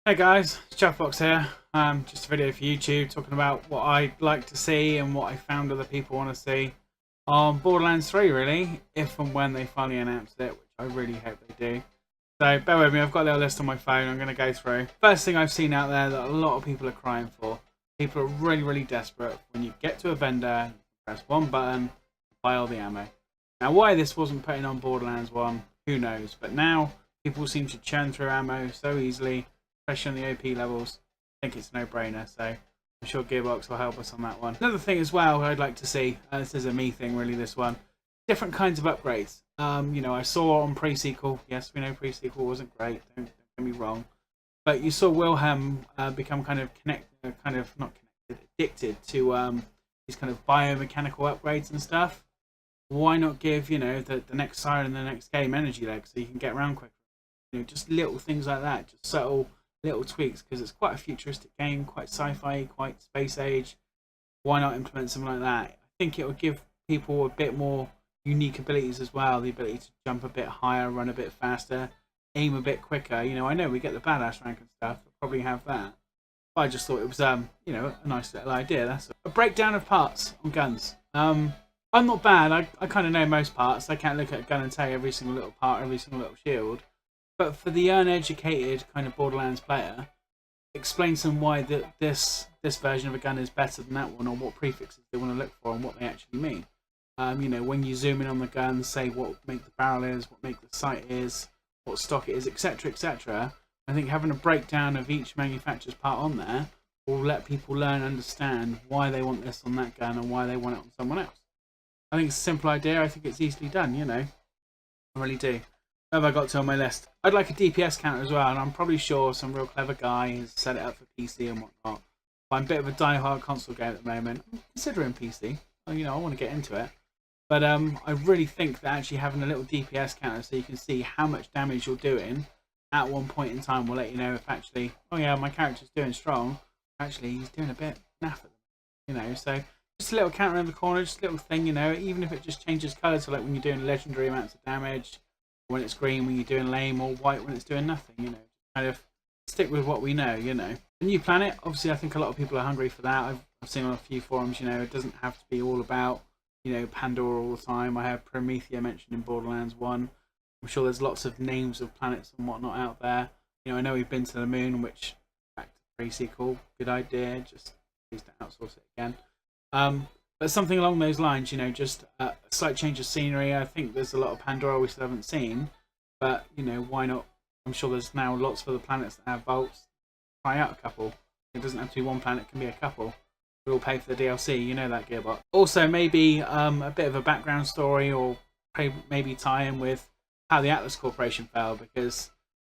Hey guys, it's Chuffboxx here. Just a video for YouTube talking about what I'd like to see and what I found other people want to see on Borderlands 3 really, if and when they finally announce it, which I really hope they do. So bear with me, I've got a little list on my phone I'm going to go through. First thing I've seen out there that a lot of people are crying for. People are really desperate. When you get to a vendor, press one button, buy all the ammo. Now why this wasn't put in on Borderlands 1, who knows, but now people seem to churn through ammo so easily, especially on the OP levels. I think it's a no-brainer, so I'm sure Gearbox will help us on that one. Another thing as well I'd like to see, this is a me thing really, this one, different kinds of upgrades. You know, I saw on pre-sequel, yes we know pre-sequel wasn't great, don't get me wrong, but you saw Wilhelm become kind of addicted to these kind of biomechanical upgrades and stuff. Why not give, you know, the next siren in the next game energy leg so you can get around quicker? You know, just little things like that, just subtle little tweaks, because it's quite a futuristic game, quite sci-fi, quite space age. Why not implement something like that? I think it would give people a bit more unique abilities as well, the ability to jump a bit higher, run a bit faster, aim a bit quicker. You know, I know we get the badass rank and stuff, we'll probably have that, but I just thought it was you know, a nice little idea. That's a breakdown of parts on guns. I'm not bad, I kind of know most parts. I can't look at a gun and tell you every single little part, every single little shield. But for the uneducated kind of Borderlands player, explain to them why this version of a gun is better than that one, or what prefixes they want to look for and what they actually mean. You know, when you zoom in on the gun, say what make the barrel is, what make the sight is, what stock it is, etc, etc. I think having a breakdown of each manufacturer's part on there will let people learn and understand why they want this on that gun and why they want it on someone else. I think it's a simple idea. I think it's easily done, you know. I really do. What have I got to on my list? I'd like a DPS counter as well, and I'm probably sure some real clever guy has set it up for PC and whatnot. But I'm a bit of a die-hard console game at the moment. I'm considering PC. You know, I want to get into it. But I really think that actually having a little DPS counter so you can see how much damage you're doing at one point in time will let you know if actually, oh yeah, my character's doing strong. Actually, he's doing a bit naff at them. You know, so just a little counter in the corner, just a little thing, you know, even if it just changes colour, so like when you're doing legendary amounts of damage, when it's green when you're doing lame, or white when it's doing nothing, you know. Kind of stick with what we know, you know. The new planet, obviously I think a lot of people are hungry for that. I've seen on a few forums, you know, it doesn't have to be all about, you know, Pandora all the time. I have Promethea mentioned in Borderlands 1. I'm sure there's lots of names of planets and whatnot out there. You know, I know we've been to the moon, which, back to pre-sequel, good idea, just please don't outsource it again. But something along those lines, you know, just a slight change of scenery. I think there's a lot of Pandora we still haven't seen, but, you know, why not? I'm sure there's now lots of the planets that have vaults. Try out a couple. It doesn't have to be one planet, it can be a couple. We'll pay for the DLC, you know that, Gearbox. Also, maybe a bit of a background story, or maybe tie in with how the Atlas Corporation fell, because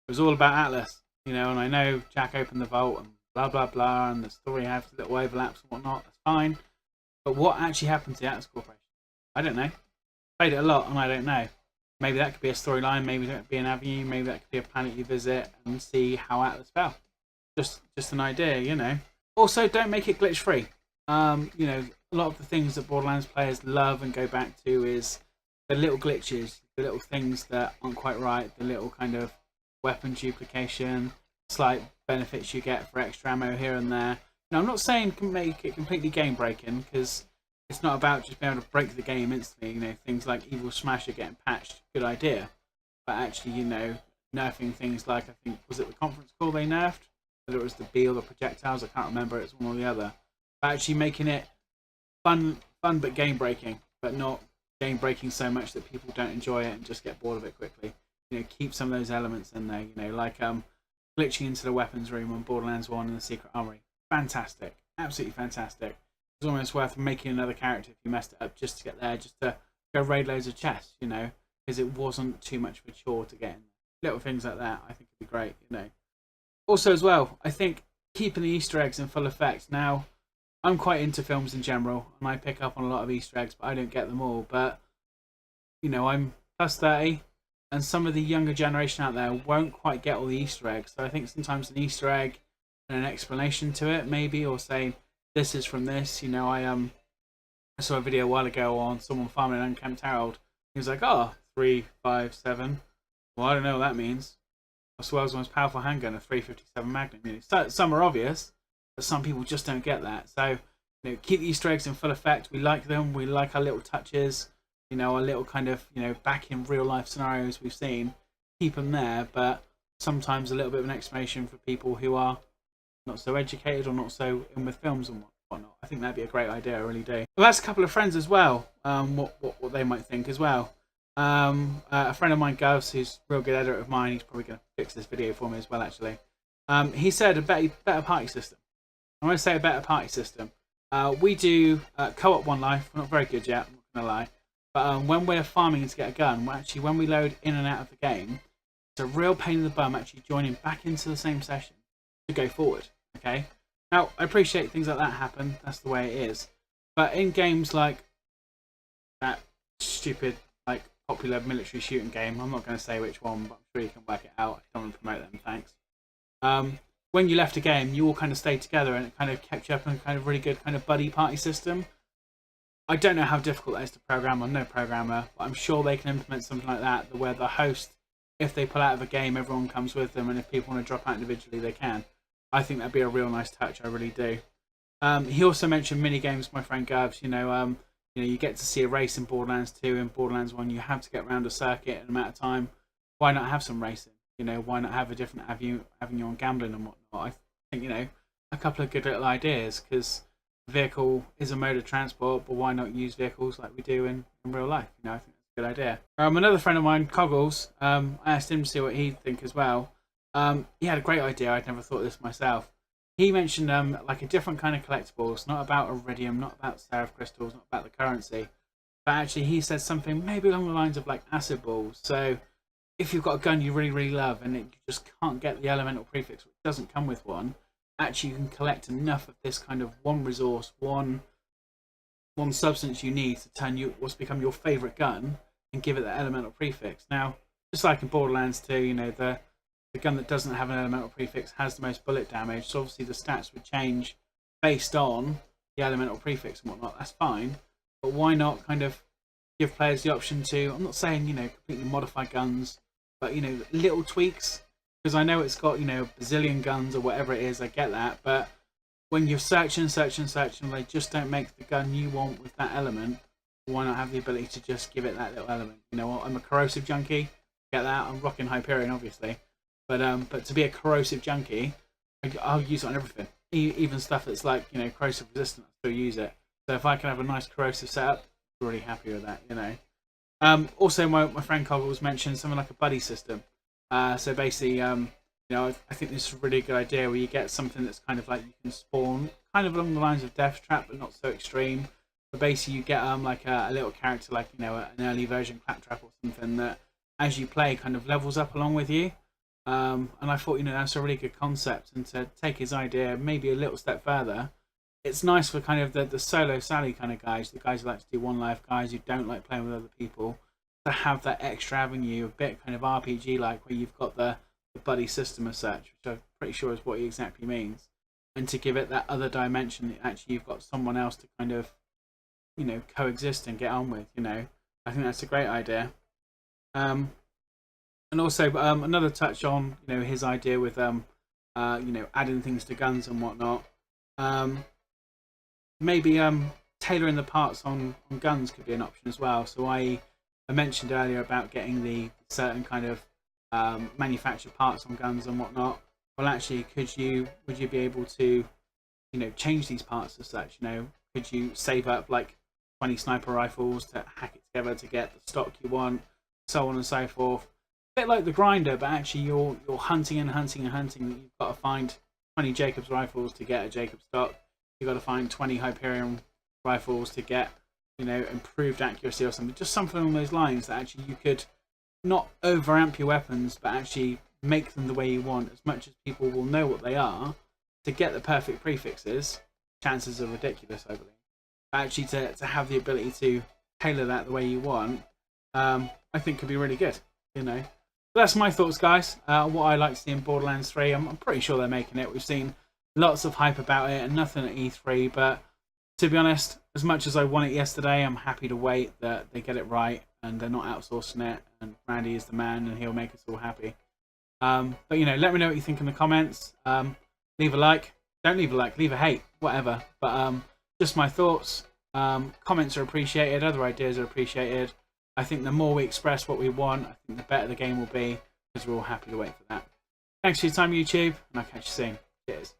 it was all about Atlas, you know, and I know Jack opened the vault and blah blah blah, and the story has little overlaps and whatnot, that's fine. But what actually happened to the Atlas Corporation? I don't know. Played it a lot and I don't know. Maybe that could be a storyline, maybe that could be an avenue, maybe that could be a planet you visit and see how Atlas fell. Just an idea, you know. Also, don't make it glitch free. You know, a lot of the things that Borderlands players love and go back to is the little glitches, the little things that aren't quite right, the little kind of weapon duplication, slight benefits you get for extra ammo here and there. Now, I'm not saying can make it completely game breaking, because it's not about just being able to break the game instantly. You know, things like Evil Smasher getting patched, good idea. But actually, you know, nerfing things like, I think, was it the conference call they nerfed? Whether it was the B or the projectiles, I can't remember, it's one or the other. But actually making it fun but game breaking, but not game breaking so much that people don't enjoy it and just get bored of it quickly. You know, keep some of those elements in there, you know, like glitching into the weapons room on Borderlands 1 and the Secret Armory. Fantastic, absolutely fantastic. It's almost worth making another character if you messed it up just to get there, just to go raid loads of chests, you know, because it wasn't too much of a chore to get in. Little things like that I think would be great, you know. Also as well, I think keeping the Easter eggs in full effect. Now, I'm quite into films in general and I pick up on a lot of Easter eggs, but I don't get them all. But, you know, I'm plus 30 and some of the younger generation out there won't quite get all the Easter eggs. So I think sometimes an Easter egg and an explanation to it, maybe, or saying this is from this. You know, I saw a video a while ago on someone farming an uncamped Harold. He was like, oh, 3, 5, 7. Well, I don't know what that means. the world's most powerful handgun, a 357 Magnum. You know, some are obvious, but some people just don't get that. So, you know, keep the Easter eggs in full effect. We like them. We like our little touches. You know, our little kind of, you know, back in real life scenarios we've seen. Keep them there, but sometimes a little bit of an explanation for people who are not so educated or not so in with films and whatnot. I think that'd be a great idea. I really do. Well, that's a couple of friends as well. What they might think as well. A friend of mine, Govs, who's a real good editor of mine, he's probably going to fix this video for me as well, actually. He said a better party system. I want to say a better party system. We do co-op One Life. We're not very good yet, I'm not going to lie. But when we're farming to get a gun, when we load in and out of the game, it's a real pain in the bum actually joining back into the same session to go forward. Okay. Now, I appreciate things like that happen. That's the way it is. But in games like that stupid, like, popular military shooting game, I'm not going to say which one, but I'm sure you can work it out. I don't want to promote them, thanks. When you left a game, you all kind of stayed together and it kind of kept you up in a kind of really good kind of buddy party system. I don't know how difficult that is to program. I'm no programmer, but I'm sure they can implement something like that, where the host, if they pull out of a game, everyone comes with them, and if people want to drop out individually, they can. I think that'd be a real nice touch. I really do. He also mentioned mini games, my friend Gabs. You know, you get to see a race in Borderlands 2. In Borderlands 1, you have to get around a circuit in an amount of time. Why not have some racing? You know, why not have a different avenue on gambling and whatnot? I think, you know, a couple of good little ideas, because vehicle is a mode of transport, but why not use vehicles like we do in real life? You know, I think that's a good idea. Another friend of mine, Coggles, I asked him to see what he'd think as well. He had a great idea. I'd never thought of this myself. He mentioned like a different kind of collectibles, not about iridium, not about seraph crystals, not about the currency, but actually he said something maybe along the lines of like acid balls. So if you've got a gun you really, really love and you just can't get the elemental prefix, which doesn't come with one, actually you can collect enough of this kind of one resource, one substance you need to turn what's become your favourite gun and give it that elemental prefix. Now, just like in Borderlands 2, you know, the gun that doesn't have an elemental prefix has the most bullet damage, so obviously the stats would change based on the elemental prefix and whatnot. That's fine, but why not kind of give players the option to, I'm not saying, you know, completely modify guns, but, you know, little tweaks, because I know it's got, you know, a bazillion guns or whatever it is, I get that, but when you're searching, they just don't make the gun you want with that element, why not have the ability to just give it that little element? You know what, I'm a corrosive junkie, get that, I'm rocking Hyperion obviously, but to be a corrosive junkie, I'll use it on everything, even stuff that's like, you know, corrosive resistant, I'll still use it. So if I can have a nice corrosive setup, I'm really happy with that, you know. Also, my friend Coggles mentioned something like a buddy system. So basically, you know, I think this is a really good idea where you get something that's kind of like you can spawn, kind of along the lines of Death Trap, but not so extreme. But basically, you get like a little character, like, you know, an early version Claptrap or something that, as you play, kind of levels up along with you. And I thought, you know, that's a really good concept, and to take his idea maybe a little step further, it's nice for kind of the solo Sally kind of guys, the guys who like to do one life, guys who don't like playing with other people, to have that extra avenue, a bit kind of RPG like, where you've got the buddy system as such, which I'm pretty sure is what he exactly means, and to give it that other dimension that actually you've got someone else to kind of, you know, coexist and get on with. You know, I think that's a great idea. And also another touch on, you know, his idea with you know, adding things to guns and whatnot. Maybe tailoring the parts on guns could be an option as well. So I mentioned earlier about getting the certain kind of manufactured parts on guns and whatnot. Well, actually, would you be able to, you know, change these parts as such? You know, could you save up like 20 sniper rifles to hack it together to get the stock you want, so on and so forth? A bit like the grinder, but actually you're hunting and hunting and hunting. You've got to find 20 Jacobs rifles to get a Jacobs stock. You've got to find 20 Hyperion rifles to get, you know, improved accuracy or something. Just something along those lines that actually you could not overamp your weapons, but actually make them the way you want. As much as people will know what they are, to get the perfect prefixes, chances are ridiculous, I believe. But actually to have the ability to tailor that the way you want, I think could be really good, you know. But that's my thoughts, guys. What I like to see in Borderlands 3. I'm pretty sure they're making it. We've seen lots of hype about it and nothing at E3, but to be honest, as much as I want it yesterday, I'm happy to wait that they get it right and they're not outsourcing it, and Randy is the man and he'll make us all happy. But you know, let me know what you think in the comments. Leave a like. Don't leave a like. Leave a hate. Whatever. But just my thoughts. Comments are appreciated. Other ideas are appreciated. I think the more we express what we want, I think the better the game will be, because we're all happy to wait for that. Thanks for your time, YouTube, and I'll catch you soon. Cheers.